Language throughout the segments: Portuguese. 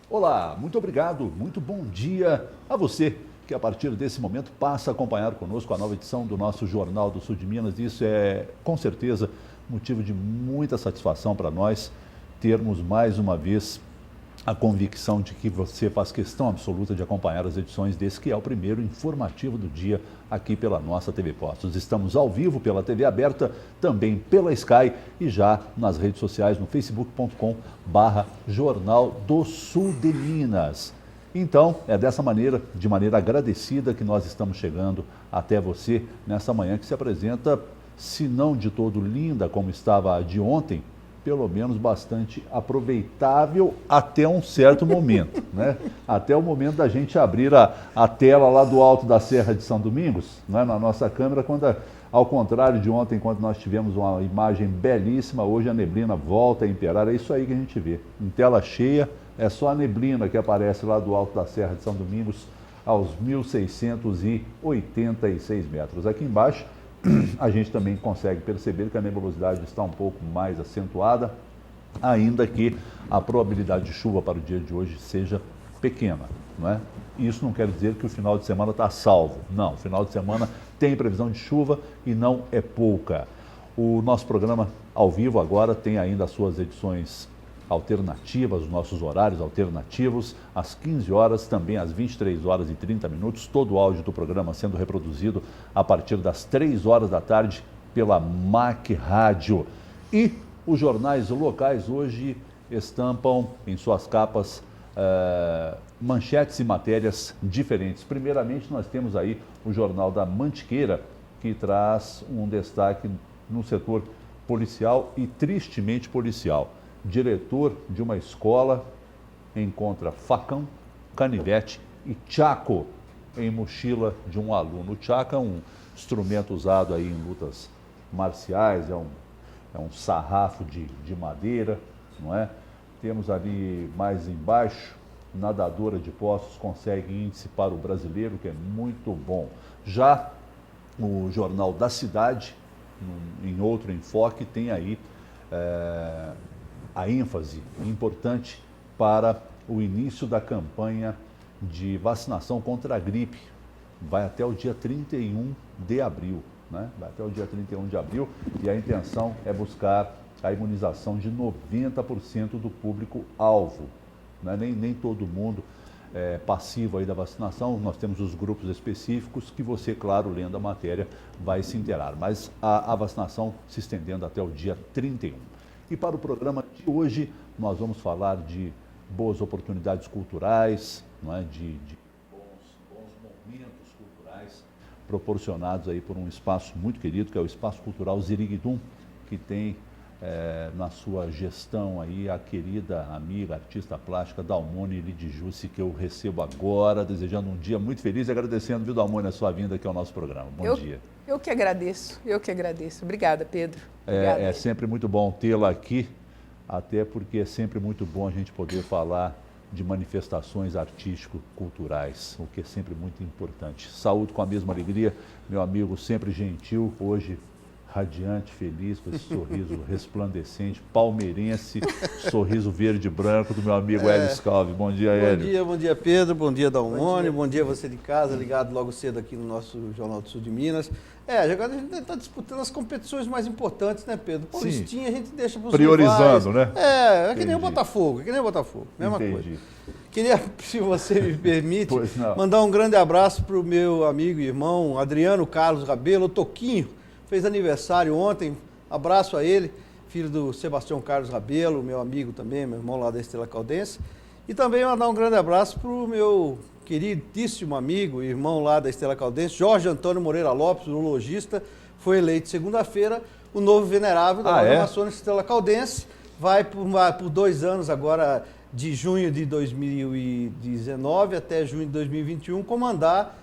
Olá, muito obrigado, muito bom dia a você que a partir desse momento passa a acompanhar conosco a nova edição do nosso Jornal do Sul de Minas. Isso é, com certeza, motivo de muita satisfação para nós termos mais uma vez a convicção de que você faz questão absoluta de acompanhar as edições desse que é o primeiro informativo do dia aqui pela nossa TV Postos. Estamos ao vivo pela TV aberta, também pela Sky e já nas redes sociais no facebook.com/Jornal do Sul de Minas. Então, é dessa maneira, de maneira agradecida, que nós estamos chegando até você nessa manhã que se apresenta, se não de todo linda como estava a de ontem, pelo menos bastante aproveitável até um certo momento, né? Até o momento da gente abrir a tela lá do alto da Serra de São Domingos, né? Na nossa câmera, quando, ao contrário de ontem, quando nós tivemos uma imagem belíssima, hoje a neblina volta a imperar, é isso aí que a gente vê. Em tela cheia, é só a neblina que aparece lá do alto da Serra de São Domingos, aos 1.686 metros. Aqui embaixo, a gente também consegue perceber que a nebulosidade está um pouco mais acentuada, ainda que a probabilidade de chuva para o dia de hoje seja pequena, não é? Isso não quer dizer que o final de semana está salvo. Não, o final de semana tem previsão de chuva e não é pouca. O nosso programa ao vivo agora tem ainda as suas edições alternativas, os nossos horários alternativos, às 15 horas, também às 23 horas e 30 minutos, todo o áudio do programa sendo reproduzido a partir das 3 horas da tarde pela MAC Rádio. E os jornais locais hoje estampam em suas capas manchetes e matérias diferentes. Primeiramente, nós temos aí o Jornal da Mantiqueira, que traz um destaque no setor policial e tristemente policial. Diretor de uma escola encontra facão, canivete e tchaco em mochila de um aluno. O tchaco é um instrumento usado aí em lutas marciais, é um sarrafo de madeira, não é? Temos ali mais embaixo, nadadora de Poços consegue índice para o brasileiro, que é muito bom. Já o Jornal da Cidade, em outro enfoque, tem aí a ênfase importante para o início da campanha de vacinação contra a gripe. Vai até o dia 31 de abril, né? Vai até o dia 31 de abril e a intenção é buscar a imunização de 90% do público-alvo, né? Nem todo mundo é passivo aí da vacinação, nós temos os grupos específicos que você, claro, lendo a matéria, vai se inteirar. Mas a vacinação se estendendo até o dia 31. E para o programa de hoje, nós vamos falar de boas oportunidades culturais, não é? de bons momentos culturais proporcionados aí por um espaço muito querido, que é o Espaço Cultural Ziriguidum, que tem na sua gestão aí a querida amiga, artista plástica Dalmone Lidijussi, que eu recebo agora, desejando um dia muito feliz e agradecendo, viu, Dalmone, a sua vinda aqui ao nosso programa. Bom dia. Eu que agradeço, Obrigada, Pedro. Obrigada. É sempre muito bom tê-la aqui, até porque é sempre muito bom a gente poder falar de manifestações artístico-culturais, o que é sempre muito importante. Saúdo com a mesma alegria, meu amigo sempre gentil, hoje radiante, feliz, com esse sorriso resplandecente, palmeirense, sorriso verde e branco do meu amigo Hélio Scalvi. Bom dia, Hélio. Bom dia, Pedro, bom dia, Dalmone, bom dia você de casa, ligado logo cedo aqui no nosso Jornal do Sul de Minas. Agora a gente está disputando as competições mais importantes, né, Pedro? Paulistinha a gente deixa para os priorizando, rivais. Né? É que nem o Botafogo, mesma coisa. Queria, se você me permite, mandar um grande abraço para o meu amigo e irmão Adriano Carlos Rabelo, o Toquinho, fez aniversário ontem, abraço a ele, filho do Sebastião Carlos Rabelo, meu amigo também, meu irmão lá da Estrela Caldense. E também mandar um grande abraço para o meu queridíssimo amigo e irmão lá da Estrela Caldense, Jorge Antônio Moreira Lopes, urologista, foi eleito segunda-feira o novo venerável da Loja Maçônica Estrela Caldense, vai por 2 anos agora, de junho de 2019 até junho de 2021, comandar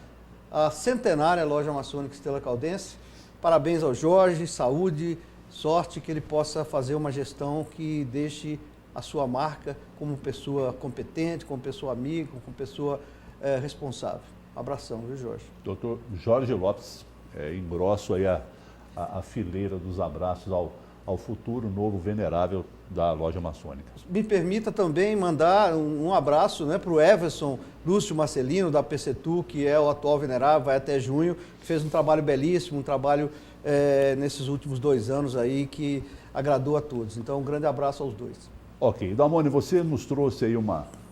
a centenária Loja Maçônica Estrela Caldense. Parabéns ao Jorge, saúde, sorte, que ele possa fazer uma gestão que deixe a sua marca como pessoa competente, como pessoa amiga, como pessoa responsável. Abração, viu, Jorge? Doutor Jorge Lopes, engrosso aí a fileira dos abraços ao futuro novo venerável da loja maçônica. Me permita também mandar um abraço, né, para o Everson Lúcio Marcelino, da PCTU, que é o atual venerável, vai até junho, que fez um trabalho belíssimo, um trabalho nesses últimos 2 anos aí que agradou a todos. Então, um grande abraço aos dois. Ok. Damone, você nos trouxe aí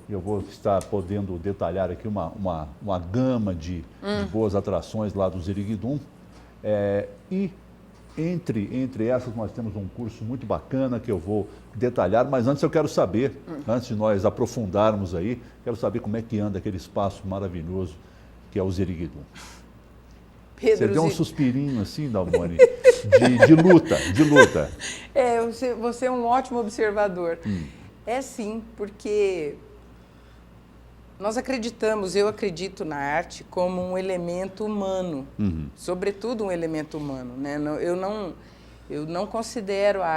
eu vou estar podendo detalhar aqui uma gama de boas atrações lá do Ziriguidum. E entre essas nós temos um curso muito bacana que eu vou detalhar, mas antes eu quero saber, antes de nós aprofundarmos aí, quero saber como é que anda aquele espaço maravilhoso que é o Ziriguidum. Você deu um suspirinho assim, Damone, de luta. Você é um ótimo observador. É sim, porque nós eu acredito na arte como um elemento humano, sobretudo um elemento humano, né? Eu não considero a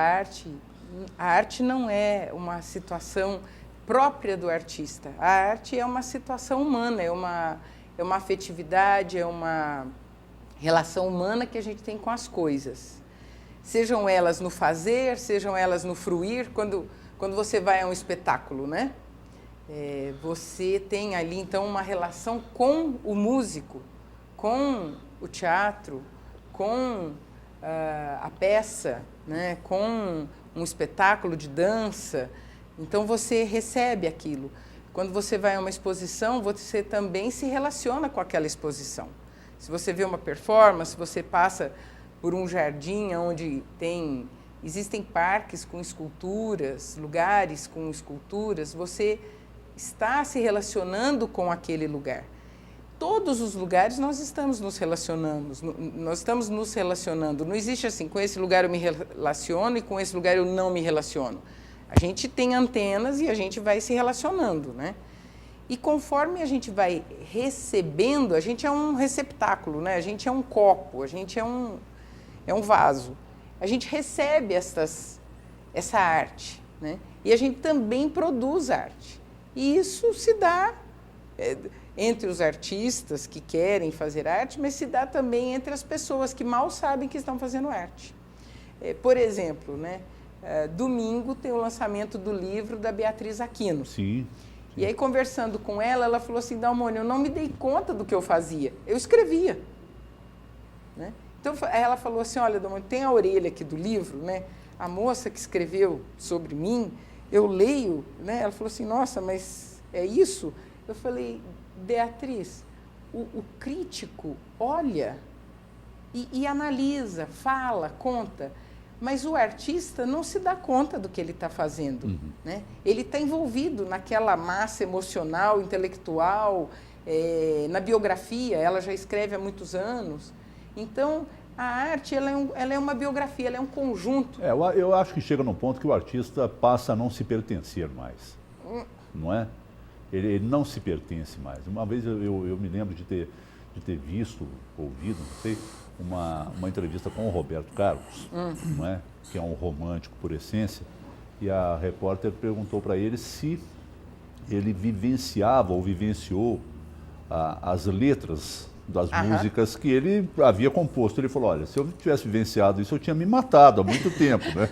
arte não é uma situação própria do artista. A arte é uma situação humana, é uma afetividade, é uma relação humana que a gente tem com as coisas. Sejam elas no fazer, sejam elas no fruir, quando você vai a um espetáculo, né? Você tem ali, então, uma relação com o músico, com o teatro, com a peça, né? Com um espetáculo de dança. Então, você recebe aquilo. Quando você vai a uma exposição, você também se relaciona com aquela exposição. Se você vê uma performance, você passa por um jardim onde existem parques com esculturas, lugares com esculturas, você está se relacionando com aquele lugar. Todos os lugares nós estamos nos relacionando. Não existe assim, com esse lugar eu me relaciono e com esse lugar eu não me relaciono. A gente tem antenas e a gente vai se relacionando, né? E conforme a gente vai recebendo, a gente é um receptáculo, né? A gente é um copo, a gente é um vaso. A gente recebe essa arte, né? E a gente também produz arte. E isso se dá entre os artistas que querem fazer arte, mas se dá também entre as pessoas que mal sabem que estão fazendo arte. Por exemplo, né? Domingo tem o lançamento do livro da Beatriz Aquino. Sim. E aí, conversando com ela falou assim, Damone, eu não me dei conta do que eu fazia, eu escrevia. Né? Então, ela falou assim, olha, Damone, tem a orelha aqui do livro, né? A moça que escreveu sobre mim, eu leio, né? Ela falou assim, nossa, mas é isso? Eu falei, Beatriz, o crítico olha e analisa, fala, conta, mas o artista não se dá conta do que ele está fazendo. Né? Ele está envolvido naquela massa emocional, intelectual, na biografia, ela já escreve há muitos anos. Então, a arte ela é uma biografia, ela é um conjunto. Eu acho que chega num ponto que o artista passa a não se pertencer mais, não é? Ele não se pertence mais. Uma vez eu me lembro de ter visto, ouvido, não sei, uma entrevista com o Roberto Carlos, não é? Que é um romântico por essência, e a repórter perguntou para ele se ele vivenciava ou vivenciou as letras das músicas que ele havia composto. Ele falou, olha, se eu tivesse vivenciado isso, eu tinha me matado há muito tempo, né?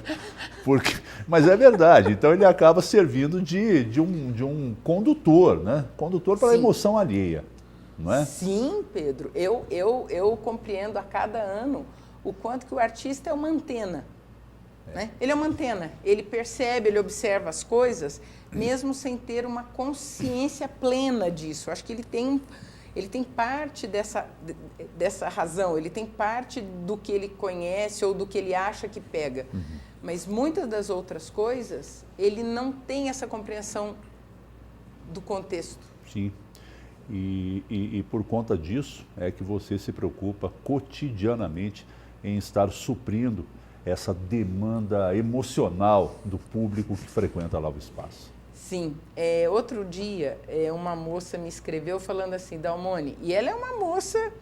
Mas é verdade, então ele acaba servindo de um condutor, né? Condutor para a emoção alheia. Não é? Sim, Pedro. Eu compreendo a cada ano o quanto que o artista é uma antena. Né? Ele é uma antena. Ele percebe, ele observa as coisas, mesmo sem ter uma consciência plena disso. Acho que ele tem parte dessa razão, ele tem parte do que ele conhece ou do que ele acha que pega. Mas muitas das outras coisas, ele não tem essa compreensão do contexto. Sim. E por conta disso é que você se preocupa cotidianamente em estar suprindo essa demanda emocional do público que frequenta lá o espaço. Sim. Outro dia, uma moça me escreveu falando assim, Damone, e ela é uma moça,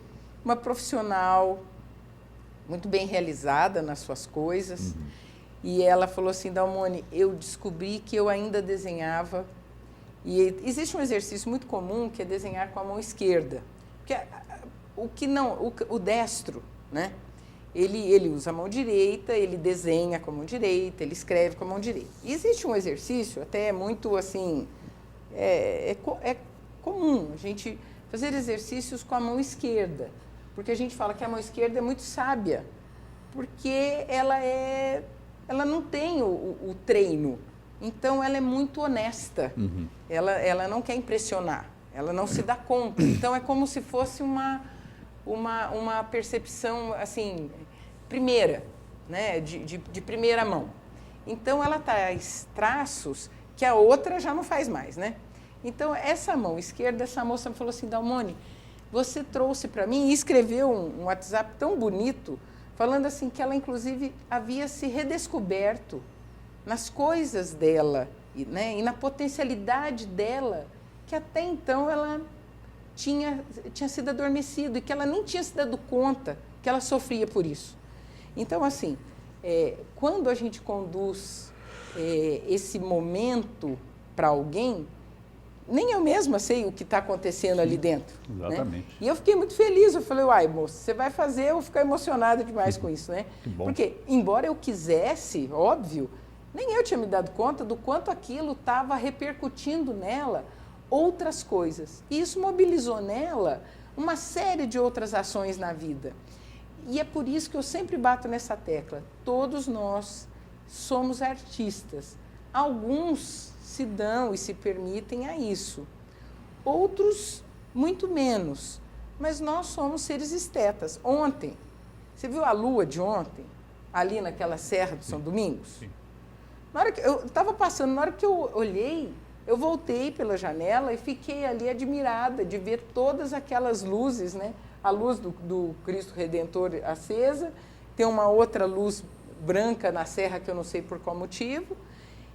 uma profissional, muito bem realizada nas suas coisas, e ela falou assim, Dalmone, eu descobri que eu ainda desenhava, e existe um exercício muito comum que é desenhar com a mão esquerda, porque o destro, né? Ele usa a mão direita, ele desenha com a mão direita, ele escreve com a mão direita. E existe um exercício, até muito assim, é comum a gente fazer exercícios com a mão esquerda, porque a gente fala que a mão esquerda é muito sábia, porque ela não tem o treino, então ela é muito honesta, ela não quer impressionar, ela não se dá conta, então é como se fosse uma percepção, assim, primeira, né, de primeira mão. Então, ela traz traços que a outra já não faz mais, né? Então, essa mão esquerda, essa moça me falou assim, Dalmone, você trouxe para mim e escreveu um WhatsApp tão bonito, falando assim que ela, inclusive, havia se redescoberto nas coisas dela, né, e na potencialidade dela, que até então ela tinha sido adormecido e que ela nem tinha se dado conta que ela sofria por isso. Então, assim, quando a gente conduz esse momento para alguém, nem eu mesma sei o que está acontecendo ali dentro. Exatamente. Né? E eu fiquei muito feliz, eu falei, uai, moça, você vai fazer eu ficar emocionada demais com isso, né? Que bom. Porque, embora eu quisesse, óbvio, nem eu tinha me dado conta do quanto aquilo estava repercutindo nela outras coisas. E isso mobilizou nela uma série de outras ações na vida. E é por isso que eu sempre bato nessa tecla. Todos nós somos artistas. Alguns se dão e se permitem a isso. Outros, muito menos. Mas nós somos seres estetas. Ontem, você viu a lua de ontem? Ali naquela Serra do São Domingos? Sim. Na hora que eu estava passando, na hora que eu olhei, eu voltei pela janela e fiquei ali admirada de ver todas aquelas luzes, né? A luz do Cristo Redentor acesa, tem uma outra luz branca na serra que eu não sei por qual motivo,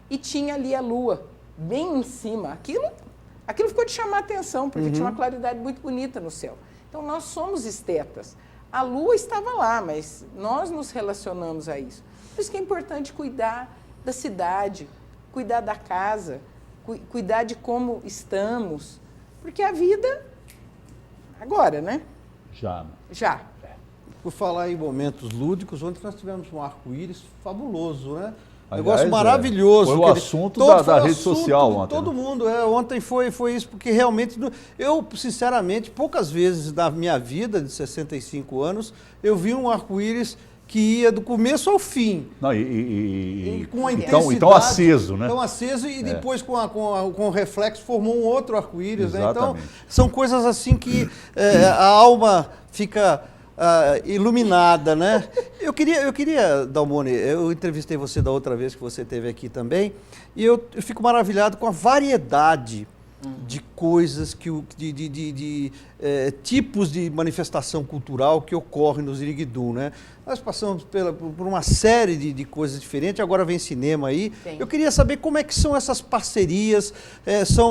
e tinha ali a lua, bem em cima. Aquilo ficou de chamar a atenção, porque tinha uma claridade muito bonita no céu. Então, nós somos estetas. A lua estava lá, mas nós nos relacionamos a isso. Por isso que é importante cuidar da cidade, cuidar da casa, cuidar de como estamos, porque a vida, agora, né? Já. Por falar em momentos lúdicos, ontem nós tivemos um arco-íris fabuloso, né? Aliás, negócio maravilhoso. Foi o assunto da rede social ontem. Todo mundo, ontem foi isso, porque realmente, eu, sinceramente, poucas vezes na minha vida de 65 anos, eu vi um arco-íris que ia do começo ao fim. Não, e com a intensidade. Então aceso, né? Então aceso e depois com o reflexo formou um outro arco-íris. Né? Então, Exatamente. são coisas assim que a alma fica iluminada, né? Eu queria, Dalmone, eu entrevistei você da outra vez que você esteve aqui também, e eu fico maravilhado com a variedade de coisas, de tipos de manifestação cultural que ocorrem no Ziriguidum, né? Nós passamos por uma série de coisas diferentes, agora vem cinema aí. Sim. Eu queria saber como é que são essas parcerias,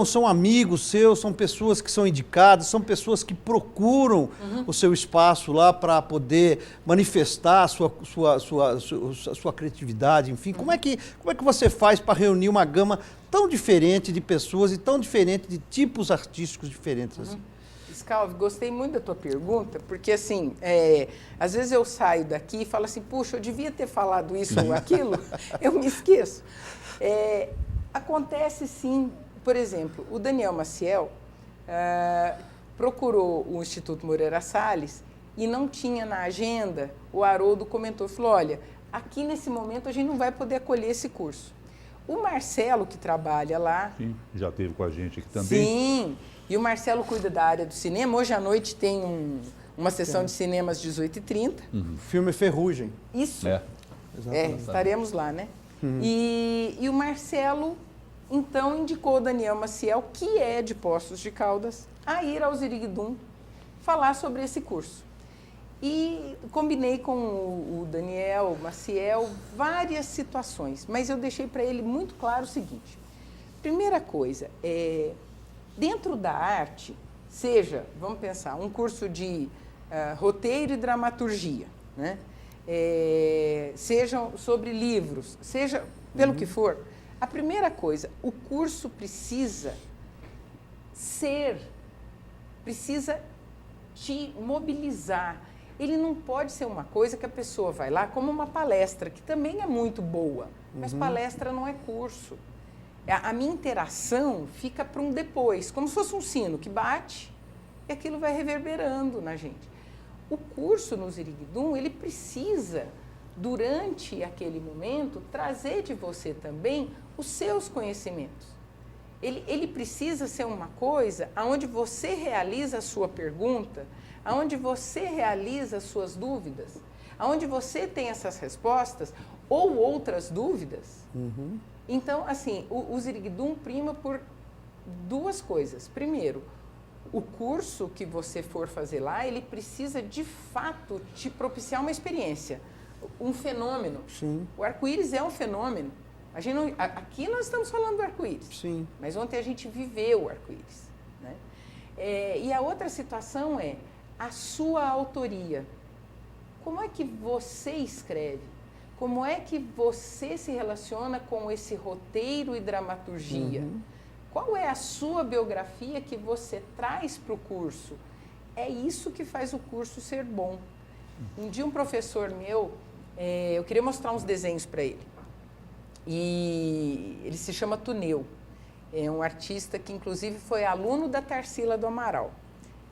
são amigos seus, são pessoas que são indicadas, são pessoas que procuram o seu espaço lá para poder manifestar a sua criatividade, enfim. Como é que você faz para reunir uma gama tão diferente de pessoas e tão diferente de tipos artísticos diferentes assim? Scalvi, gostei muito da tua pergunta, porque assim, às vezes eu saio daqui e falo assim, puxa, eu devia ter falado isso ou aquilo, eu me esqueço. Acontece sim, por exemplo, o Daniel Maciel procurou o Instituto Moreira Salles e não tinha na agenda, o Haroldo comentou, falou, olha, aqui nesse momento a gente não vai poder acolher esse curso. O Marcelo, que trabalha lá... Sim, já esteve com a gente aqui também. Sim, e o Marcelo cuida da área do cinema. Hoje à noite tem uma sessão de cinema às 18h30. Filme Ferrugem. Isso. Exatamente. Estaremos lá, né? E o Marcelo, então, indicou o Daniel Maciel, que é de Poços de Caldas, a ir ao Ziriguidum falar sobre esse curso. E combinei com o Daniel Maciel várias situações, mas eu deixei para ele muito claro o seguinte. Primeira coisa, dentro da arte, seja, vamos pensar, um curso de roteiro e dramaturgia, né? sejam sobre livros, seja pelo que for. A primeira coisa, o curso precisa te mobilizar. Ele não pode ser uma coisa que a pessoa vai lá, como uma palestra, que também é muito boa, mas palestra não é curso. A minha interação fica para um depois, como se fosse um sino que bate e aquilo vai reverberando na gente. O curso no Ziriguidum, ele precisa, durante aquele momento, trazer de você também os seus conhecimentos. Ele precisa ser uma coisa onde você realiza a sua pergunta, onde você realiza as suas dúvidas, onde você tem essas respostas ou outras dúvidas. Então, assim, o Ziriguidum prima por duas coisas. Primeiro, o curso que você for fazer lá, ele precisa, de fato, te propiciar uma experiência, um fenômeno. Sim. O arco-íris é um fenômeno. Aqui nós estamos falando do arco-íris, sim, mas ontem a gente viveu o arco-íris, né? E a outra situação é a sua autoria. Como é que você escreve? Como é que você se relaciona com esse roteiro e dramaturgia? Qual é a sua biografia que você traz para o curso? É isso que faz o curso ser bom. Um dia um professor meu, eu queria mostrar uns desenhos para ele. E ele se chama Tuneu. É um artista que, inclusive, foi aluno da Tarsila do Amaral.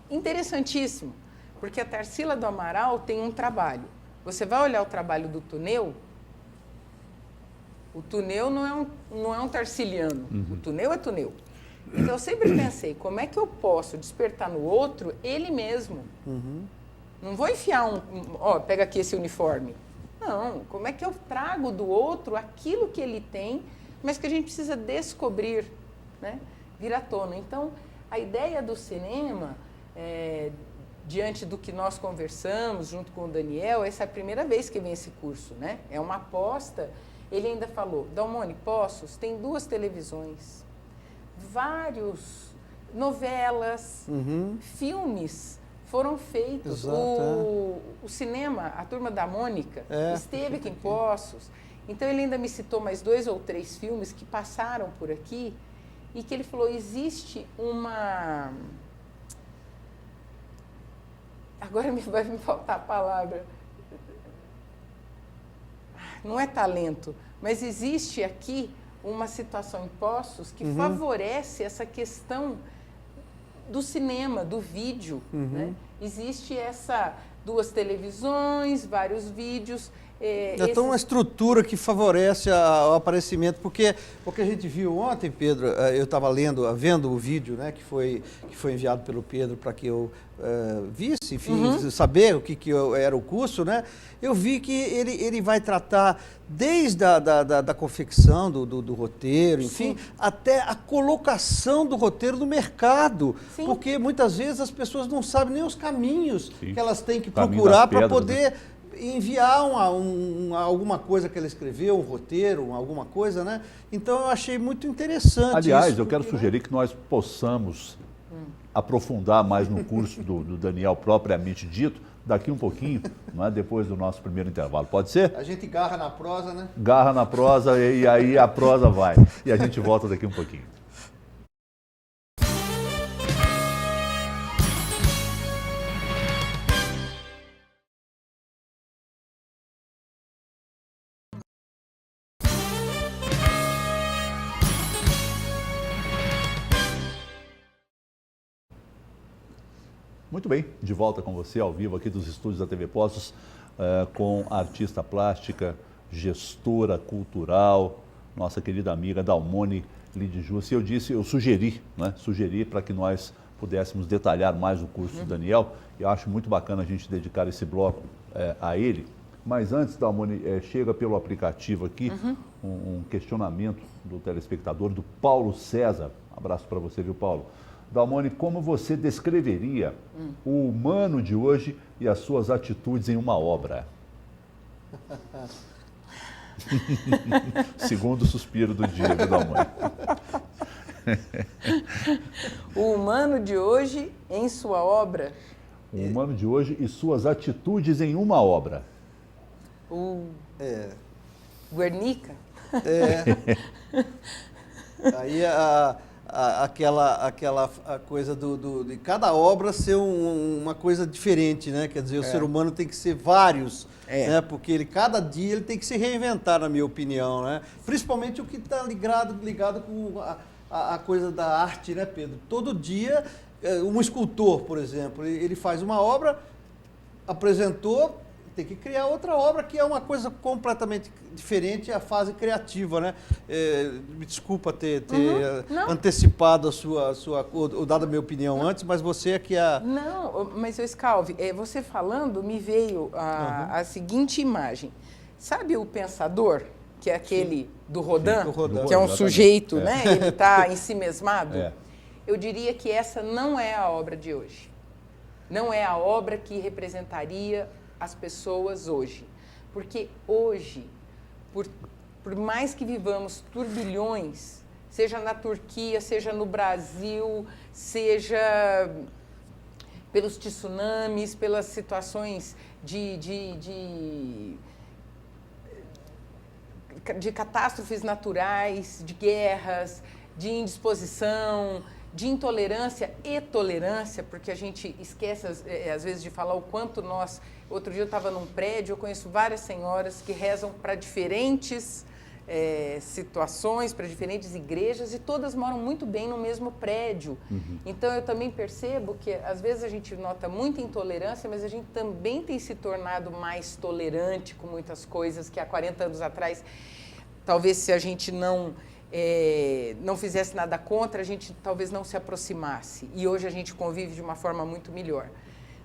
Interessantíssimo, porque a Tarsila do Amaral tem um trabalho. Você vai olhar o trabalho do Tuneu, o Tuneu não é um tarsiliano, o Tuneu é Tuneu. Então, eu sempre pensei, como é que eu posso despertar no outro ele mesmo? Não vou enfiar pega aqui esse uniforme. Não, como é que eu trago do outro aquilo que ele tem, mas que a gente precisa descobrir, né? Vir à tona. Então, a ideia do cinema, diante do que nós conversamos junto com o Daniel, essa é a primeira vez que vem esse curso, né? É uma aposta. Ele ainda falou, Dalmone, Poços tem 2 televisões, vários novelas, filmes foram feitos. Exato, o cinema, a Turma da Mônica, esteve aqui em Poços. Então, ele ainda me citou mais 2 ou 3 filmes que passaram por aqui e que ele falou, existe uma... Agora vai me faltar a palavra. Não é talento, mas existe aqui uma situação em Poços que favorece essa questão do cinema, do vídeo, né? Existe 2 televisões, vários vídeos. Então, uma estrutura que favorece o aparecimento, porque o que a gente viu ontem, Pedro, eu estava vendo o vídeo, né, que foi enviado pelo Pedro para que eu visse, enfim, saber o que era o curso, né? Eu vi que ele vai tratar desde da confecção do roteiro, enfim, até a colocação do roteiro no mercado. Sim. Porque muitas vezes as pessoas não sabem nem os caminhos que elas têm que procurar para poder... enviar alguma coisa que ela escreveu, um roteiro, alguma coisa, né? Então, eu achei muito interessante. Aliás, eu quero sugerir que nós possamos aprofundar mais no curso do Daniel propriamente dito, daqui um pouquinho, não é? Depois do nosso primeiro intervalo. Pode ser? A gente garra na prosa, né? Garra na prosa e aí a prosa vai. E a gente volta daqui um pouquinho. Muito bem, de volta com você ao vivo aqui dos estúdios da TV Poços, com a artista plástica, gestora cultural, nossa querida amiga Dalmone Lidjussi. Eu sugeri para que nós pudéssemos detalhar mais o curso do Daniel. Eu acho muito bacana a gente dedicar esse bloco a ele. Mas antes, Dalmone, chega pelo aplicativo aqui um questionamento do telespectador, do Paulo César. Um abraço para você, viu, Paulo? Dalmone, como você descreveria o humano de hoje e as suas atitudes em uma obra? Segundo suspiro do dia, viu, Dalmone? O humano de hoje em sua obra? O humano de hoje e suas atitudes em uma obra. O Guernica? Aí aquela coisa de cada obra ser uma coisa diferente, né? Quer dizer, o ser humano tem que ser vários, né? Porque cada dia ele tem que se reinventar, na minha opinião, né? Principalmente o que está ligado com a coisa da arte, né, Pedro? Todo dia, um escultor, por exemplo, ele faz uma obra, apresentou, tem que criar outra obra, que é uma coisa completamente diferente, a fase criativa, né? Me desculpa ter antecipado ou dado a minha opinião antes, mas você é que Não, mas, Scalvi, você falando, me veio a seguinte imagem. Sabe o pensador, que é aquele do Rodin, que é um sujeito, né? Ele está ensimesmado? Eu diria que essa não é a obra de hoje. Não é a obra que representaria as pessoas hoje. Porque hoje, por mais que vivamos turbilhões, seja na Turquia, seja no Brasil, seja pelos tsunamis, pelas situações de catástrofes naturais, de guerras, de indisposição, de intolerância e tolerância, porque a gente esquece, às vezes, de falar o quanto nós... Outro dia eu estava num prédio, eu conheço várias senhoras que rezam para diferentes situações, para diferentes igrejas, e todas moram muito bem no mesmo prédio. Então, eu também percebo que, às vezes, a gente nota muita intolerância, mas a gente também tem se tornado mais tolerante com muitas coisas que há 40 anos atrás, talvez se a gente não fizesse nada contra, a gente talvez não se aproximasse. E hoje a gente convive de uma forma muito melhor.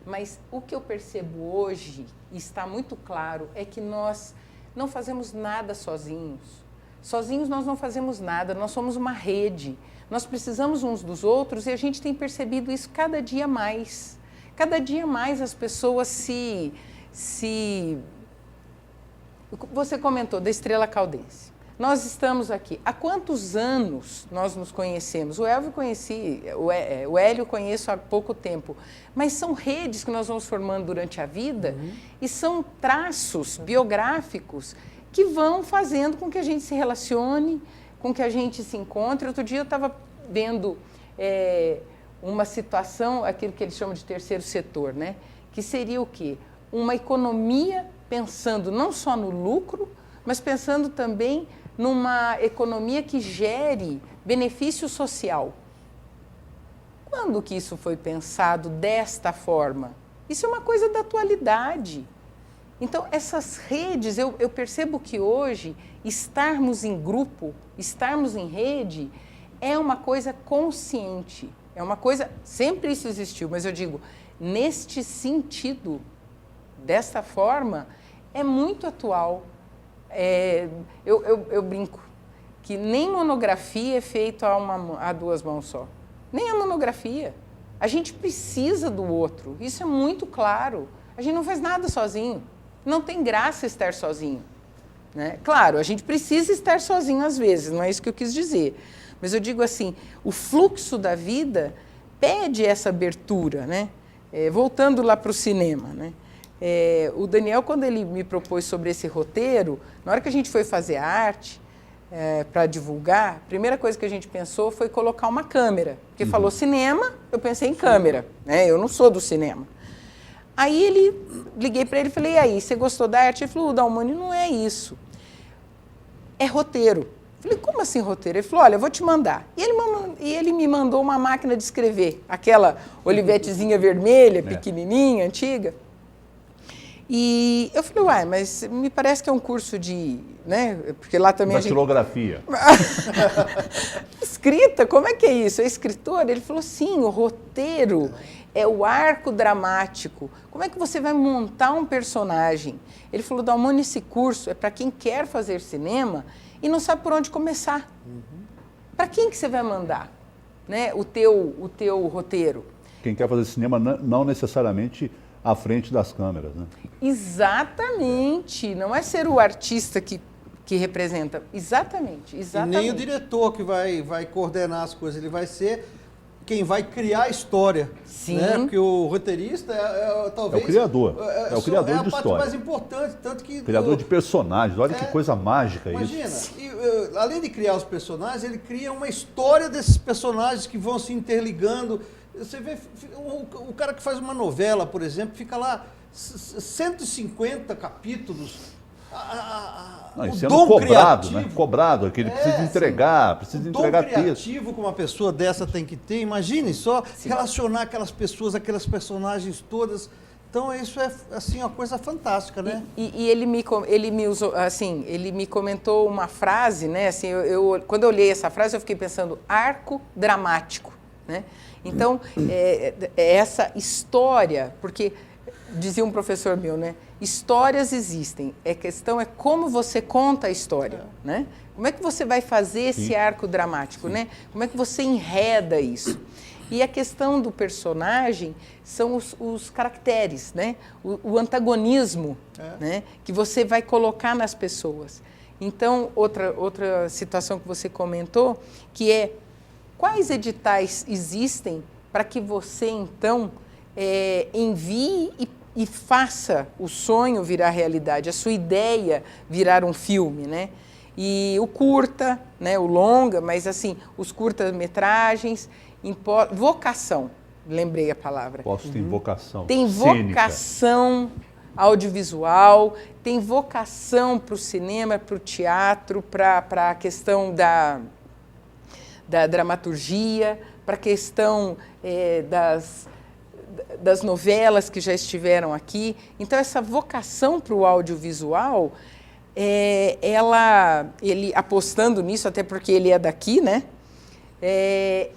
Mas o que eu percebo hoje, e está muito claro, é que nós não fazemos nada sozinhos. Sozinhos nós não fazemos nada, nós somos uma rede. Nós precisamos uns dos outros e a gente tem percebido isso cada dia mais. Cada dia mais as pessoas se... Você comentou da Estrela Caldense. Nós estamos aqui. Há quantos anos nós nos conhecemos? O Hélio conheço há pouco tempo. Mas são redes que nós vamos formando durante a vida e são traços biográficos que vão fazendo com que a gente se relacione, com que a gente se encontre. Outro dia eu estava vendo uma situação, aquilo que eles chamam de terceiro setor, né? Que seria o quê? Uma economia pensando não só no lucro, mas pensando também numa economia que gere benefício social. Quando que isso foi pensado desta forma? Isso é uma coisa da atualidade. Então, essas redes, eu percebo que hoje, estarmos em grupo, estarmos em rede, é uma coisa consciente. É uma coisa, sempre isso existiu, mas eu digo, neste sentido, dessa forma, é muito atual. Eu brinco que nem monografia é feita a duas mãos só. Nem a monografia. A gente precisa do outro. Isso é muito claro. A gente não faz nada sozinho. Não tem graça estar sozinho. Né? Claro, a gente precisa estar sozinho às vezes, não é isso que eu quis dizer. Mas eu digo assim, o fluxo da vida pede essa abertura. Né? Voltando lá para o cinema, né? O Daniel, quando ele me propôs sobre esse roteiro, na hora que a gente foi fazer a arte para divulgar, a primeira coisa que a gente pensou foi colocar uma câmera. Porque falou cinema, eu pensei em câmera. Né? Eu não sou do cinema. Aí liguei para ele e falei, e aí, você gostou da arte? Ele falou, Dalmani, não é isso. É roteiro. Eu falei, como assim roteiro? Ele falou, olha, eu vou te mandar. E ele me mandou uma máquina de escrever, aquela olivetezinha vermelha, pequenininha, antiga. E eu falei, uai, mas me parece que é um curso de, né, porque lá também datilografia. Escrita, como é que é isso? É escritor? Ele falou, sim, o roteiro é o arco dramático. Como é que você vai montar um personagem? Ele falou, Dalmani, esse curso é para quem quer fazer cinema e não sabe por onde começar. Para quem que você vai mandar, né, o teu roteiro? Quem quer fazer cinema não necessariamente à frente das câmeras, né? Exatamente. Não é ser o artista que representa. Exatamente. E nem o diretor que vai coordenar as coisas. Ele vai ser quem vai criar a história. Sim. Né? Porque o roteirista talvez... É o criador. É o criador de história. É a parte mais importante, tanto que... Criador de personagens. Olha que coisa mágica imagina, isso. Imagina, além de criar os personagens, ele cria uma história desses personagens que vão se interligando. Você vê o cara que faz uma novela, por exemplo, fica lá 150 capítulos... sendo cobrado, né? Cobrado, que ele precisa entregar, texto. O dom criativo que uma pessoa dessa tem que ter, imagine só relacionar aquelas pessoas, aquelas personagens todas. Então isso é assim uma coisa fantástica, né? E ele me usou, assim, ele me comentou uma frase, né? Assim, quando eu olhei essa frase eu fiquei pensando arco dramático, né? Então essa história, porque dizia um professor meu, né? Histórias existem. A questão é como você conta a história, né? Como é que você vai fazer esse arco dramático, né? Como é que você enreda isso? E a questão do personagem são os caracteres, né? O antagonismo, né? Que você vai colocar nas pessoas. Então, outra situação que você comentou, que é quais editais existem para que você, então, envie e faça o sonho virar realidade, a sua ideia virar um filme, né? E o curta, né? O longa, mas assim, os curtas-metragens, vocação, lembrei a palavra. Tem vocação. Tem vocação audiovisual, tem vocação para o cinema, para o teatro, para a questão da dramaturgia, para a questão das novelas que já estiveram aqui. Então, essa vocação para o audiovisual, ele apostando nisso, até porque ele é daqui, né?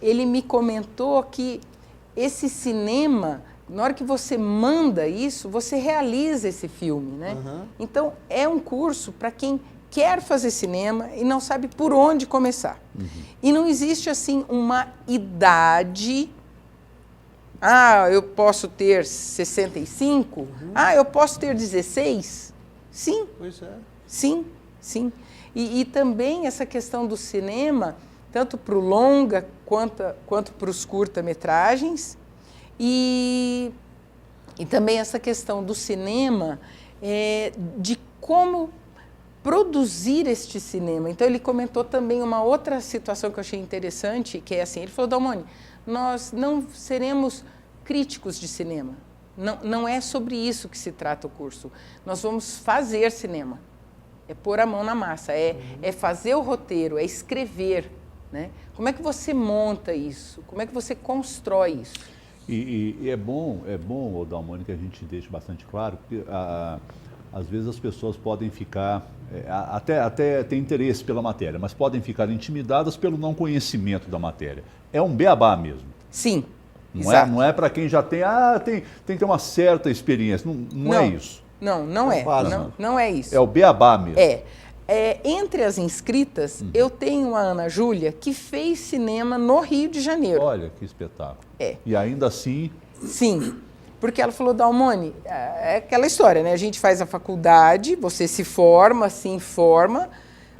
Ele me comentou que esse cinema, na hora que você manda isso, você realiza esse filme, né? Então, é um curso para quem quer fazer cinema e não sabe por onde começar. E não existe, assim, uma idade... eu posso ter 65? Eu posso ter 16? Sim. Pois é. Sim, sim. E também essa questão do cinema, tanto para o longa quanto para os curta-metragens, e também essa questão do cinema, de como produzir este cinema. Então, ele comentou também uma outra situação que eu achei interessante, que é assim, ele falou, Dalmone, nós não seremos críticos de cinema. Não é sobre isso que se trata o curso. Nós vamos fazer cinema. É pôr a mão na massa, é fazer o roteiro, é escrever, né? Como é que você monta isso? Como é que você constrói isso? E é bom, Dalmone, que a gente deixe bastante claro, porque às vezes as pessoas podem ficar, até ter interesse pela matéria, mas podem ficar intimidadas pelo não conhecimento da matéria. É um beabá mesmo. Sim, exato. Não é para quem já tem que ter uma certa experiência. Não é isso. Não é. Não é isso. É o beabá mesmo. Entre as inscritas, eu tenho a Ana Júlia, que fez cinema no Rio de Janeiro. Olha, que espetáculo. E ainda assim... Sim, porque ela falou, Dalmone, é aquela história, né? A gente faz a faculdade, você se forma, se informa,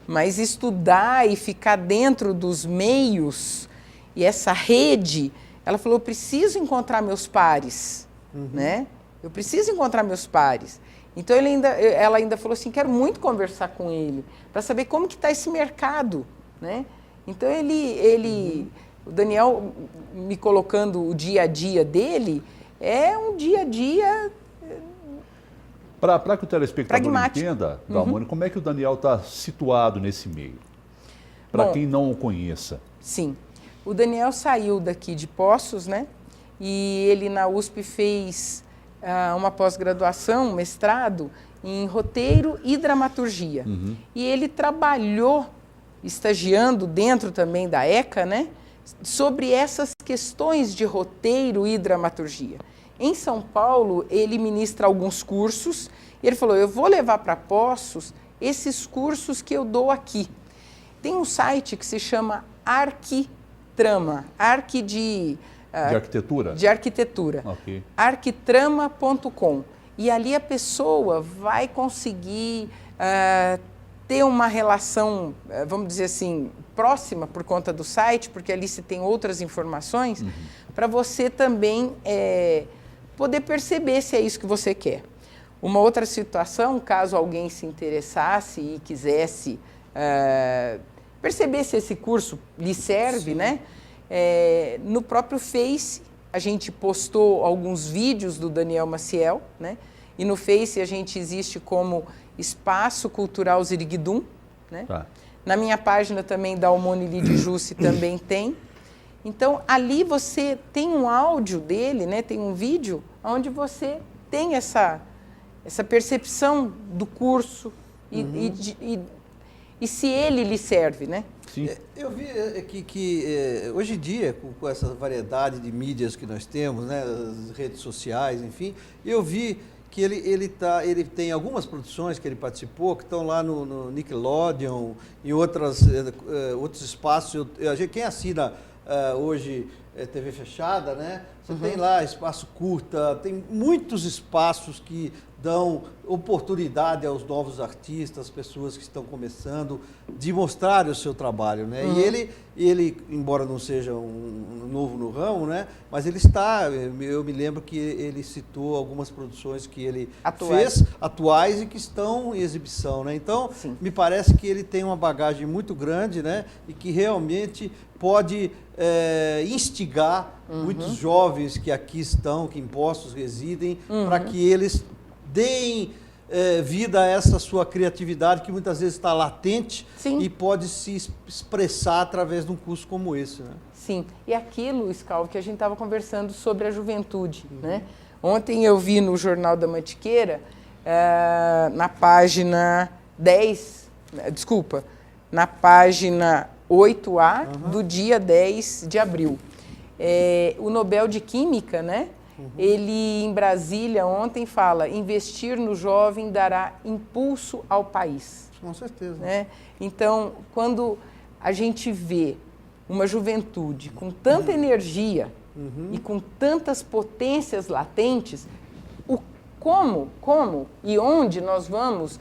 mas estudar e ficar dentro dos meios e essa rede, ela falou, eu preciso encontrar meus pares, né? Eu preciso encontrar meus pares. Então, ela ainda falou assim, quero muito conversar com ele, para saber como que está esse mercado, né? Então, o Daniel me colocando o dia a dia dele, é um dia a dia... Para que o telespectador entenda, Dalmone, como é que o Daniel está situado nesse meio? Para quem não o conheça. Sim. O Daniel saiu daqui de Poços, né? E ele na USP fez uma pós-graduação, um mestrado, em roteiro e dramaturgia. E ele trabalhou, estagiando dentro também da ECA, né? Sobre essas questões de roteiro e dramaturgia. Em São Paulo, ele ministra alguns cursos, e ele falou, eu vou levar para Poços esses cursos que eu dou aqui. Tem um site que se chama Arquitrama, de arquitetura? De arquitetura. Okay. Arquitrama.com. E ali a pessoa vai conseguir ter uma relação, vamos dizer assim, próxima por conta do site, porque ali você tem outras informações, para você também poder perceber se é isso que você quer. Uma outra situação, caso alguém se interessasse e quisesse perceber se esse curso lhe serve, né? No próprio Face, a gente postou alguns vídeos do Daniel Maciel, né? E no Face a gente existe como Espaço Cultural Ziriguidum, né? Tá. Na minha página também da Almone Lide Jussi também tem. Então, ali você tem um áudio dele, né? Tem um vídeo onde você tem essa percepção do curso e se ele lhe serve, né? Sim. Eu vi que hoje em dia, com essa variedade de mídias que nós temos, né, as redes sociais, enfim, eu vi que ele tem algumas produções que ele participou, que estão lá no Nickelodeon e outros espaços. Quem assina hoje TV fechada, né? Você tem lá espaço curta, tem muitos espaços que dão oportunidade aos novos artistas, pessoas que estão começando, de mostrar o seu trabalho, né? E ele, embora não seja um novo no ramo, né? Mas ele está, eu me lembro que ele citou algumas produções que ele fez, atuais e que estão em exibição, né? Então, me parece que ele tem uma bagagem muito grande, né? E que realmente pode instigar muitos jovens que aqui estão, que em Poços residem, para que eles deem vida a essa sua criatividade que muitas vezes está latente e pode se expressar através de um curso como esse, né? Sim, e aquilo, Scalvo, que a gente estava conversando sobre a juventude, né? Ontem eu vi no Jornal da Mantiqueira, na página 10, desculpa, na página 8A do dia 10 de abril. O Nobel de Química, né? Ele, em Brasília, ontem fala: investir no jovem dará impulso ao país. Com certeza. Né? Então, quando a gente vê uma juventude com tanta energia e com tantas potências latentes, como e onde nós vamos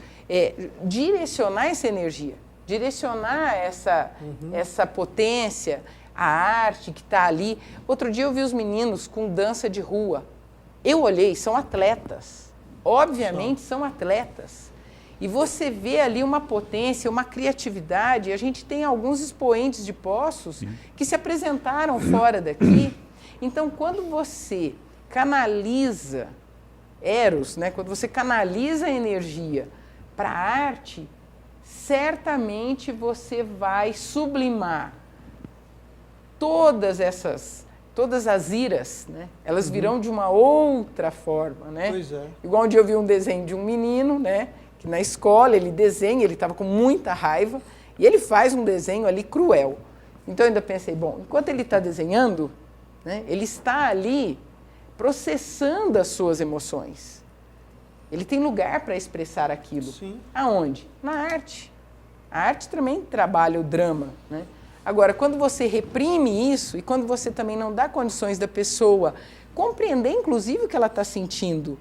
direcionar essa energia, direcionar essa potência, a arte que está ali. Outro dia eu vi os meninos com dança de rua. Eu olhei, são atletas. Obviamente são atletas. E você vê ali uma potência, uma criatividade. A gente tem alguns expoentes de Poços que se apresentaram fora daqui. Então, quando você canaliza Eros, né? Quando você canaliza a energia para a arte, certamente você vai sublimar todas as iras, né? Elas virão de uma outra forma, né? Pois é. Igual um dia eu vi um desenho de um menino, né? Que na escola ele desenha, ele estava com muita raiva e ele faz um desenho ali cruel. Então eu ainda pensei, bom, enquanto ele está desenhando, né? Ele está ali processando as suas emoções. Ele tem lugar para expressar aquilo. Sim. Aonde? Na arte. A arte também trabalha o drama, né? Agora, quando você reprime isso e quando você também não dá condições da pessoa compreender, inclusive, o que ela está sentindo,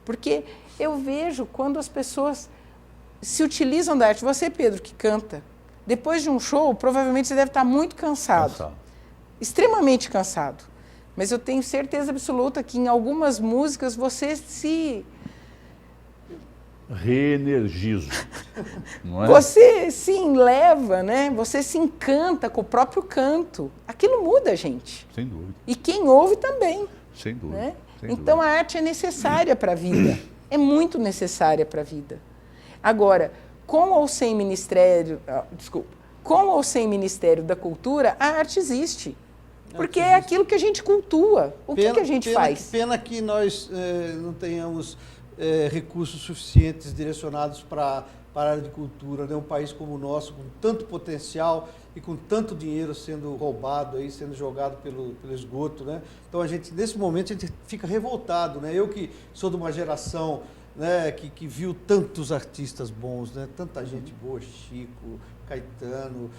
porque eu vejo quando as pessoas se utilizam da arte. Você, Pedro, que canta, depois de um show, provavelmente você deve estar muito cansado. Extremamente cansado. Mas eu tenho certeza absoluta que em algumas músicas você se reenergizo, não é? Você se enleva, né? Você se encanta com o próprio canto. Aquilo muda a gente. Sem dúvida. E quem ouve também. Sem dúvida. Né? Sem então dúvida. A arte é necessária para a vida. É muito necessária para a vida. Agora, com ou sem Ministério da Cultura, a arte existe. Porque é aquilo que a gente cultua. O que a gente faz? Pena que nós não tenhamos recursos suficientes direcionados para a área de cultura, né? Um país como o nosso, com tanto potencial e com tanto dinheiro sendo roubado, aí, sendo jogado pelo esgoto, né? Então, nesse momento, a gente fica revoltado, né? Eu que sou de uma geração, né, que viu tantos artistas bons, né? Tanta gente boa, Chico, Caetano,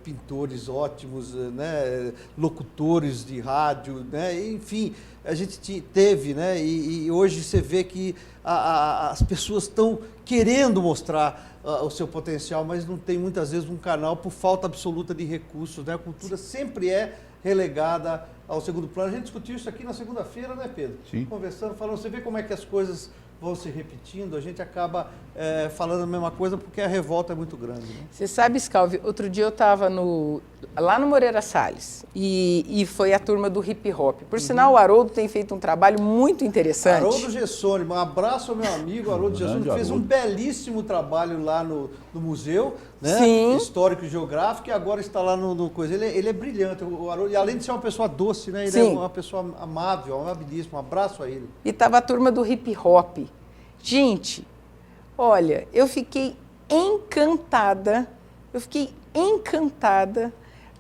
pintores ótimos, né, locutores de rádio, né, enfim, a gente teve, né, e hoje você vê que as pessoas estão querendo mostrar o seu potencial, mas não tem muitas vezes um canal por falta absoluta de recursos, né? A cultura sempre é relegada ao segundo plano. A gente discutiu isso aqui na segunda-feira, né, Pedro? Sim. Conversando, falando, você vê como é que as coisas vão se repetindo, a gente acaba falando a mesma coisa porque a revolta é muito grande. Né? Você sabe, Scalvi, outro dia eu estava lá no Moreira Salles e foi a turma do hip hop. Por sinal, o Haroldo tem feito um trabalho muito interessante. Haroldo Gessoni, um abraço ao meu amigo Haroldo Gessoni, que fez um belíssimo trabalho lá no museu, né? Sim. Histórico e geográfico, e agora está lá no coisa. Ele é brilhante, o Haroldo, e além de ser uma pessoa doce, né? Ele Sim. é uma pessoa amável, amabilíssimo. Um abraço a ele. E estava a turma do hip hop. Gente, olha, eu fiquei encantada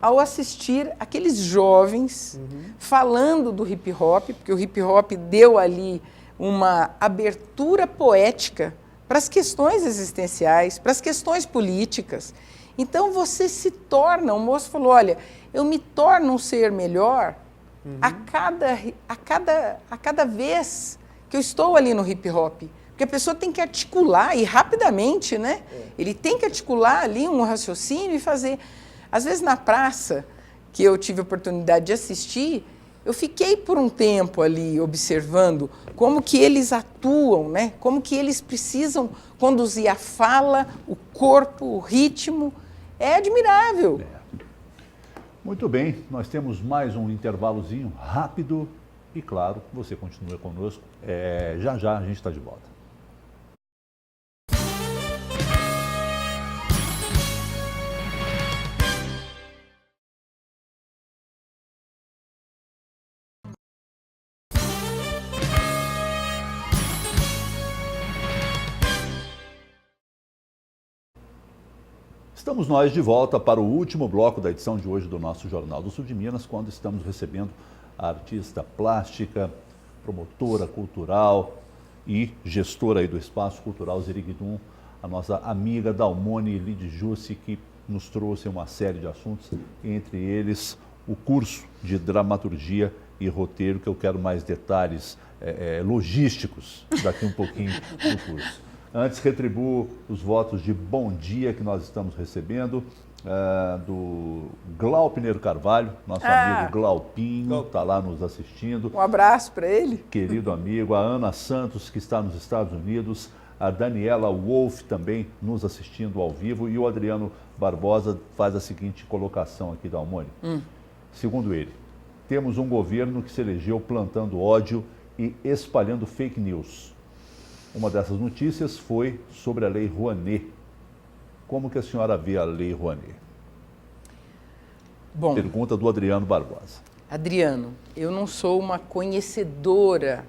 ao assistir aqueles jovens falando do hip hop, porque o hip hop deu ali uma abertura poética para as questões existenciais, para as questões políticas. Então você se torna, o moço falou, olha, eu me torno um ser melhor a cada vez que eu estou ali no hip hop. Porque a pessoa tem que articular, e rapidamente, né? Ele tem que articular ali um raciocínio e fazer. Às vezes na praça, que eu tive a oportunidade de assistir, eu fiquei por um tempo ali observando como que eles atuam, né? Como que eles precisam conduzir a fala, o corpo, o ritmo. É admirável. Muito bem, nós temos mais um intervalozinho rápido e, claro, você continua conosco. Já já a gente está de volta. Estamos nós de volta para o último bloco da edição de hoje do nosso Jornal do Sul de Minas, quando estamos recebendo a artista plástica, promotora cultural e gestora aí do Espaço Cultural Ziriguidum, a nossa amiga Dalmone Lidjussi, que nos trouxe uma série de assuntos, entre eles o curso de dramaturgia e roteiro, que eu quero mais detalhes logísticos daqui um pouquinho do curso. Antes, retribuo os votos de bom dia que nós estamos recebendo do Glau Pineiro Carvalho, nosso amigo Glaupinho, está lá nos assistindo. Um abraço para ele. Querido amigo, a Ana Santos, que está nos Estados Unidos, a Daniela Wolff também nos assistindo ao vivo, e o Adriano Barbosa faz a seguinte colocação aqui da Almone. Segundo ele, temos um governo que se elegeu plantando ódio e espalhando fake news. Uma dessas notícias foi sobre a Lei Rouanet. Como que a senhora vê a Lei Rouanet? Bom, pergunta do Adriano Barbosa. Adriano, eu não sou uma conhecedora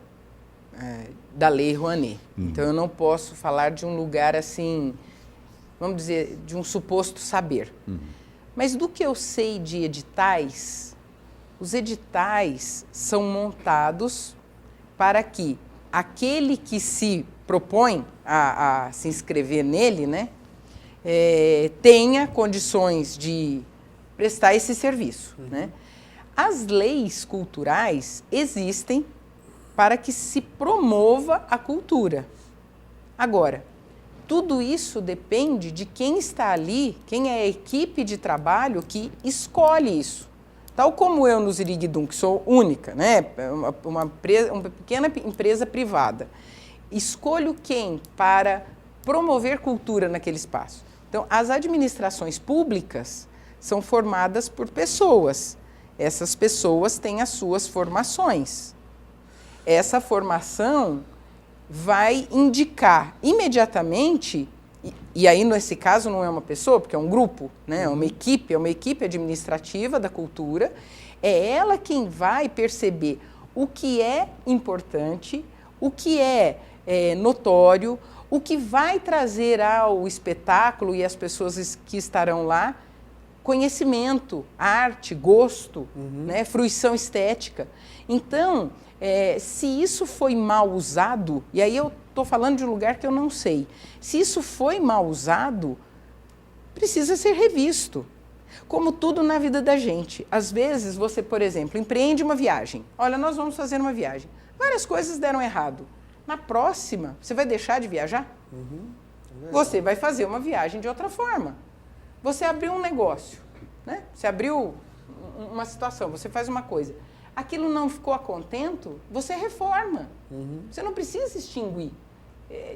da Lei Rouanet. Então eu não posso falar de um lugar assim, vamos dizer, de um suposto saber. Mas do que eu sei de editais, os editais são montados para que aquele que se propõe a se inscrever nele, né, tenha condições de prestar esse serviço. Né? As leis culturais existem para que se promova a cultura. Agora, tudo isso depende de quem está ali, quem é a equipe de trabalho que escolhe isso. Tal como eu no Ziriguidum, que sou única, né? uma pequena empresa privada. Escolho quem para promover cultura naquele espaço. Então, as administrações públicas são formadas por pessoas. Essas pessoas têm as suas formações. Essa formação vai indicar imediatamente, e aí nesse caso não é uma pessoa, porque é um grupo, né? É uma equipe administrativa da cultura, é ela quem vai perceber o que é importante, o que é notório, o que vai trazer ao espetáculo e às pessoas que estarão lá conhecimento, arte, gosto, né? Fruição estética. Então, se isso foi mal usado, e aí eu estou falando de um lugar que eu não sei, se isso foi mal usado, precisa ser revisto. Como tudo na vida da gente. Às vezes você, por exemplo, empreende uma viagem. Olha, nós vamos fazer uma viagem. Várias coisas deram errado. Na próxima, você vai deixar de viajar? Você vai fazer uma viagem de outra forma. Você abriu um negócio, né? Você abriu uma situação, você faz uma coisa. Aquilo não ficou a contento, você reforma. Você não precisa extinguir.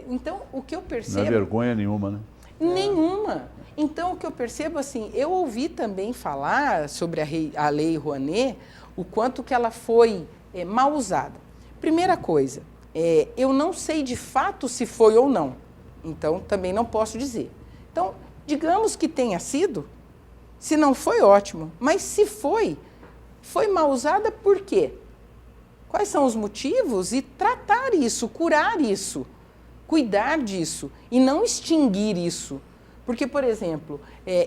Então, o que eu percebo... Não é vergonha nenhuma, né? Nenhuma. Então, o que eu percebo, assim, eu ouvi também falar sobre a Lei Rouanet, o quanto que ela foi mal usada. Primeira coisa, eu não sei de fato se foi ou não. Então, também não posso dizer. Então, digamos que tenha sido, se não foi, ótimo. Mas se foi mal usada por quê? Quais são os motivos? E tratar isso, curar isso, cuidar disso e não extinguir isso. Porque, por exemplo,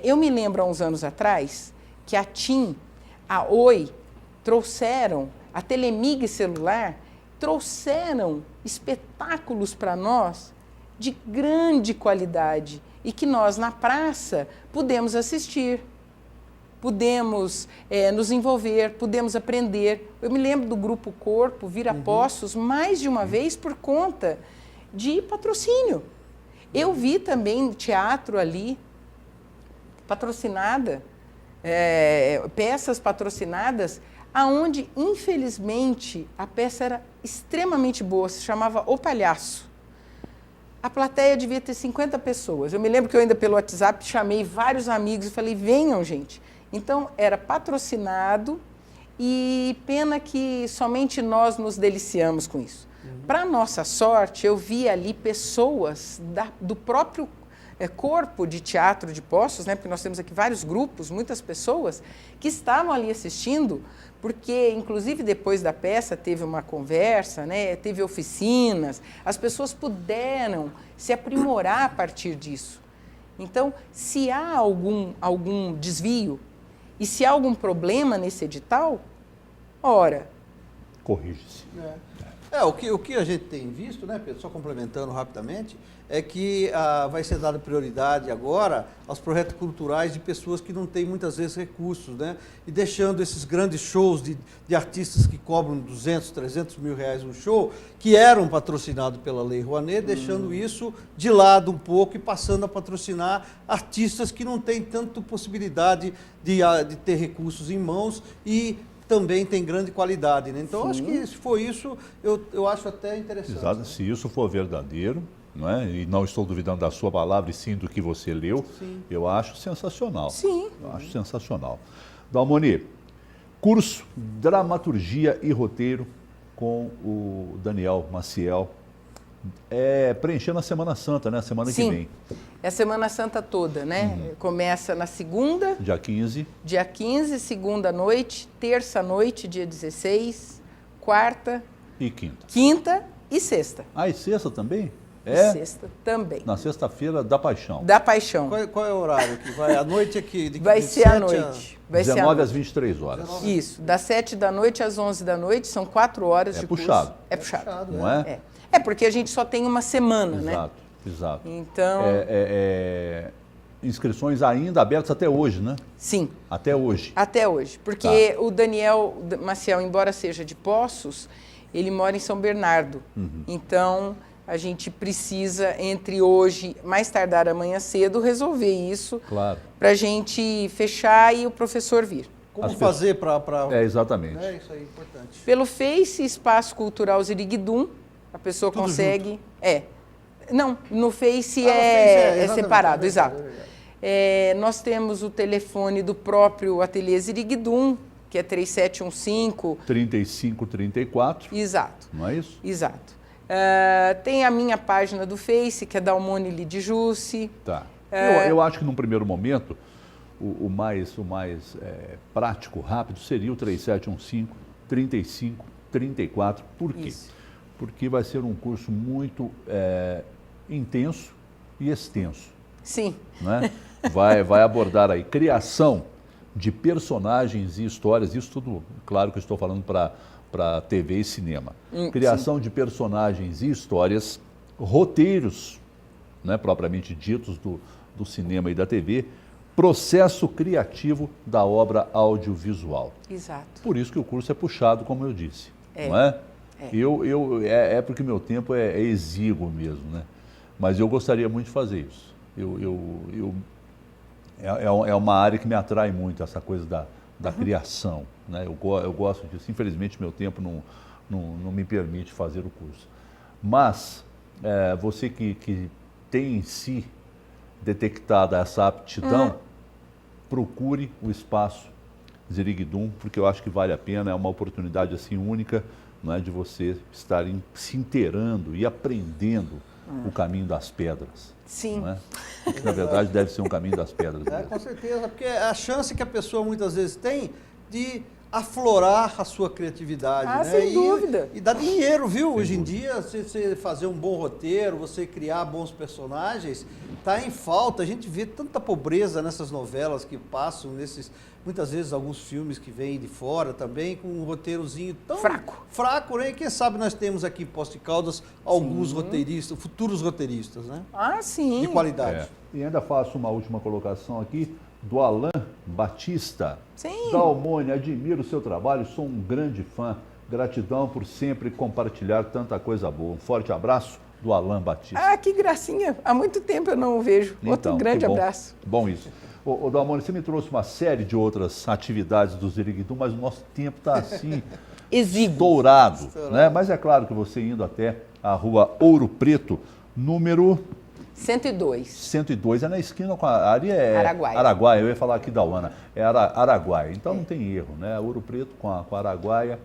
eu me lembro há uns anos atrás que a TIM, a Oi, trouxeram, a Telemig celular, trouxeram espetáculos para nós de grande qualidade e que nós, na praça, pudemos assistir, pudemos nos envolver, pudemos aprender. Eu me lembro do Grupo Corpo vir a Poços mais de uma vez por conta de patrocínio. Eu vi também teatro ali, patrocinada, peças patrocinadas, aonde, infelizmente, a peça era extremamente boa, se chamava O Palhaço. A plateia devia ter 50 pessoas. Eu me lembro que eu ainda pelo WhatsApp chamei vários amigos e falei, venham, gente. Então, era patrocinado e pena que somente nós nos deliciamos com isso. Para nossa sorte, eu vi ali pessoas do próprio corpo de teatro de Poços, né, porque nós temos aqui vários grupos, muitas pessoas que estavam ali assistindo, porque, inclusive, depois da peça teve uma conversa, né, teve oficinas, as pessoas puderam se aprimorar a partir disso. Então, se há algum desvio e se há algum problema nesse edital, ora... Corrige-se. O que a gente tem visto, né, Pedro, só complementando rapidamente, é que vai ser dada prioridade agora aos projetos culturais de pessoas que não têm muitas vezes recursos, né? E deixando esses grandes shows de artistas que cobram 200, 300 mil reais um show, que eram patrocinados pela Lei Rouanet, deixando isso de lado um pouco e passando a patrocinar artistas que não têm tanta possibilidade de ter recursos em mãos e também tem grande qualidade, né? Então, acho que se for isso, eu acho até interessante. Exato, né? Se isso for verdadeiro, não é? E não estou duvidando da sua palavra, e sim do que você leu, eu acho sensacional. Sim. Eu acho sensacional. Dalmoni, curso Dramaturgia e Roteiro com o Daniel Maciel, preenchendo a Semana Santa, né? A semana que vem. É a Semana Santa toda, né? Começa na segunda. Dia 15. Dia 15, segunda noite, terça noite, dia 16, quarta. E quinta. Quinta e sexta. Ah, e sexta também? E sexta também. Na sexta-feira da Paixão. Da Paixão. Qual é o horário que vai? A noite aqui? Vai ser à noite. Vai 19 às 23 horas. Isso, das 7 da noite às 11 da noite, são 4 horas de puxado. curso. É puxado. Não é? É porque a gente só tem uma semana, né? Exato. Então... Inscrições ainda abertas até hoje, né? Sim. Até hoje. Até hoje. Porque o Daniel Maciel, embora seja de Poços, ele mora em São Bernardo. Então, a gente precisa, entre hoje, mais tardar amanhã cedo, resolver isso. Claro. Para a gente fechar e o professor vir. Como fazer para... exatamente. Isso aí, importante. Pelo Face, Espaço Cultural Ziriguidum, a pessoa tudo consegue... Junto. Não, no Face é separado, exato. Nós temos o telefone do próprio Ateliê Ziriguidum, que é 3715... 3534. Exato. Não é isso? Exato. Tem a minha página do Face, que é Dalmoni Lidijusse. Tá. Eu acho que num primeiro momento, o mais prático, rápido, seria o 3715-3534. Por quê? Isso. Porque vai ser um curso muito intenso e extenso. Sim. Né? Vai abordar aí criação de personagens e histórias, isso tudo, claro que eu estou falando para TV e cinema. Criação de personagens e histórias, roteiros, né, propriamente ditos do cinema e da TV, processo criativo da obra audiovisual. Exato. Por isso que o curso é puxado, como eu disse, não é? É porque meu tempo é exíguo mesmo, né? Mas eu gostaria muito de fazer isso. É uma área que me atrai muito, essa coisa da criação, né? Eu gosto disso. Infelizmente, meu tempo não me permite fazer o curso. Mas você que tem em si detectada essa aptidão, procure o espaço Ziriguidum, porque eu acho que vale a pena, é uma oportunidade assim única, não é, de você estar se inteirando e aprendendo o caminho das pedras. Sim. Não é? Na verdade, deve ser um caminho das pedras mesmo. Com certeza, porque é a chance que a pessoa muitas vezes tem de aflorar a sua criatividade. Ah, né? sem dúvida. E dá dinheiro, viu? Hoje em dia, você fazer um bom roteiro, você criar bons personagens, está em falta. A gente vê tanta pobreza nessas novelas que passam, muitas vezes alguns filmes que vêm de fora também, com um roteirozinho tão fraco, né? E quem sabe nós temos aqui em Poços de Caldas alguns roteiristas, futuros roteiristas, né? Ah, sim. De qualidade. E ainda faço uma última colocação aqui, do Alan Batista. Sim. Dalmone, admiro o seu trabalho, sou um grande fã. Gratidão por sempre compartilhar tanta coisa boa. Um forte abraço do Alan Batista. Ah, que gracinha. Há muito tempo eu não o vejo. Então, outro grande abraço. Bom isso. Ô Dalmone, você me trouxe uma série de outras atividades do Ziriguidum, mas o nosso tempo está assim, estourado, né? Mas é claro que você indo até a rua Ouro Preto, número 102. 102, é na esquina com a área Araguaia. Eu ia falar aqui da UANA, é Araguaia, então não tem erro, né? Ouro Preto com a Araguaia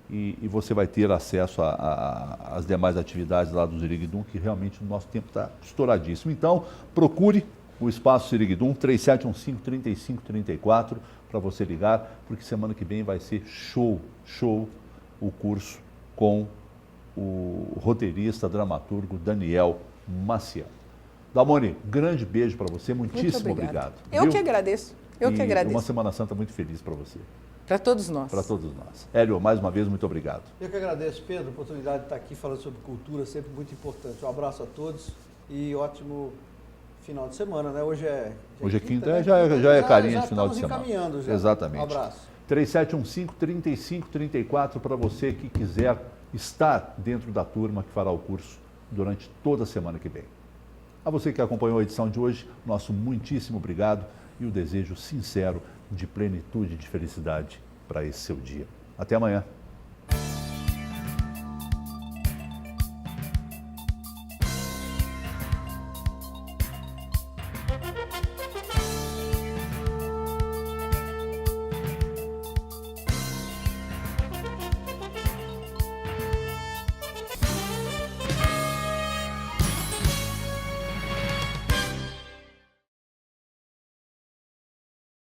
e você vai ter acesso às demais atividades lá do Ziriguidum, que realmente o nosso tempo está estouradíssimo. Então, procure o Espaço Ziriguidum, 3715-3534, para você ligar, porque semana que vem vai ser show o curso com o roteirista, dramaturgo Daniel Maciel. Dalmone, grande beijo para você, muitíssimo obrigado. Eu que agradeço. Uma Semana Santa muito feliz para você. Para todos nós. Para todos nós. Hélio, mais uma vez, muito obrigado. Eu que agradeço, Pedro, a oportunidade de estar aqui falando sobre cultura, sempre muito importante. Um abraço a todos e ótimo final de semana, né? Hoje é quinta, né? já é carinha de final de semana. Encaminhando já. Exatamente. Um abraço. 3715-3534 para você que quiser estar dentro da turma que fará o curso durante toda a semana que vem. A você que acompanhou a edição de hoje, nosso muitíssimo obrigado e o desejo sincero de plenitude e de felicidade para esse seu dia. Até amanhã.